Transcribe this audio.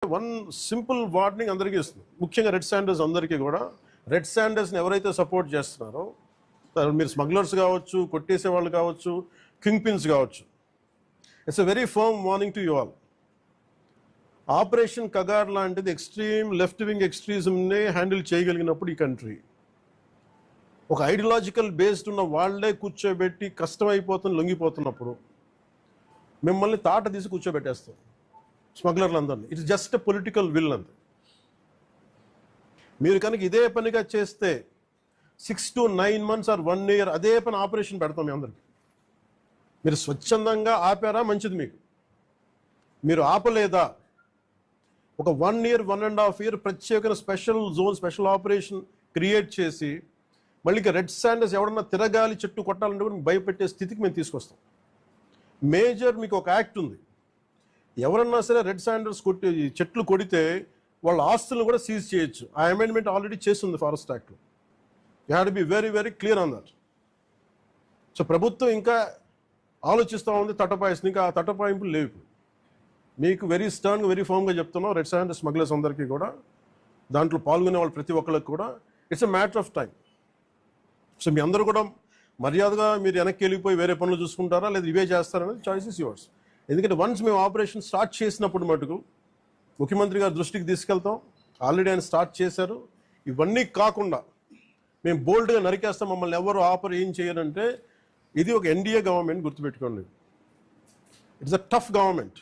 One simple warning అందరికీ ఇస్తుంది, ముఖ్యంగా రెడ్ శాండర్స్ అందరికీ కూడా. రెడ్ శాండర్స్ని ఎవరైతే సపోర్ట్ చేస్తున్నారో, మీరు స్మగ్లర్స్ కావచ్చు, కొట్టేసే వాళ్ళు కావచ్చు, కింగ్ పిన్స్ కావచ్చు, it's a very firm warning to you all. Operation Kagar లాంటిది ఎక్స్ట్రీమ్ లెఫ్ట్ వింగ్ ఎక్స్ట్రీజంనే హ్యాండిల్ చేయగలిగినప్పుడు ఈ కంట్రీ, ఒక ఐడియాలజికల్ బేస్డ్ ఉన్న వాళ్లే కూర్చోబెట్టి కష్టమైపోతుంది లొంగిపోతున్నప్పుడు మిమ్మల్ని తాట తీసి కూర్చోబెట్టేస్తాం స్మగ్లర్లందరినీ. It's just a political will అంతే. మీరు కనుక ఇదే పనిగా చేస్తే 6 to 9 months or 1 year అదే పని ఆపరేషన్ పెడతాం మీ అందరికి. మీరు స్వచ్ఛందంగా ఆపారా మంచిది, మీరు ఆపలేదా ఒక 1 year 1.5 year ప్రత్యేకమైన special zone, special operation create చేసి మళ్ళీ రెడ్ శాండర్స్ ఎవడన్నా తిరగాలి చెట్టు కొట్టాలంటే కూడా భయపెట్టే స్థితికి మేము తీసుకొస్తాం. మేజర్ మీకు ఒక యాక్ట్ ఉంది, ఎవరన్నా సరే రెడ్ శాండర్స్ చెట్లు కొడితే వాళ్ళ ఆస్తులను కూడా సీజ్ చేయొచ్చు. ఆ అమెండ్మెంట్ ఆల్రెడీ చేస్తుంది ఫారెస్ట్ యాక్ట్లో. You have to be very very clear on that. So ప్రభుత్వం ఇంకా ఆలోచిస్తూ ఉంది తటపాయిస్తుంది, ఇంకా ఆ తటపాయింపులు లేవు. మీకు వెరీ స్టర్న్గా వెరీ ఫర్మ్గా చెప్తున్నాం, రెడ్ శాండర్స్ స్మగ్లర్స్ అందరికీ కూడా, దాంట్లో పాల్గొనే వాళ్ళు ప్రతి ఒక్కరికి కూడా it's a matter of time. So మీ అందరూ కూడా మర్యాదగా మీరు వెనక్కి వెళ్ళిపోయి వేరే పనులు చూసుకుంటారా లేదా ఇవే చేస్తారనేది చాయిస్ ఇస్ యువర్స్. ఎందుకంటే వన్స్ మేము ఆపరేషన్ స్టార్ట్ చేసినప్పుడు మటుకు ముఖ్యమంత్రి గారి దృష్టికి తీసుకెళ్తాం, ఆల్రెడీ ఆయన స్టార్ట్ చేశారు. ఇవన్నీ కాకుండా మేము బోల్డ్గా నరికేస్తాం, మమ్మల్ని ఎవరు ఆపర్ ఏం చేయరంటే ఇది ఒక ఎన్డీఏ గవర్నమెంట్, గుర్తుపెట్టుకోండి. It's a tough government.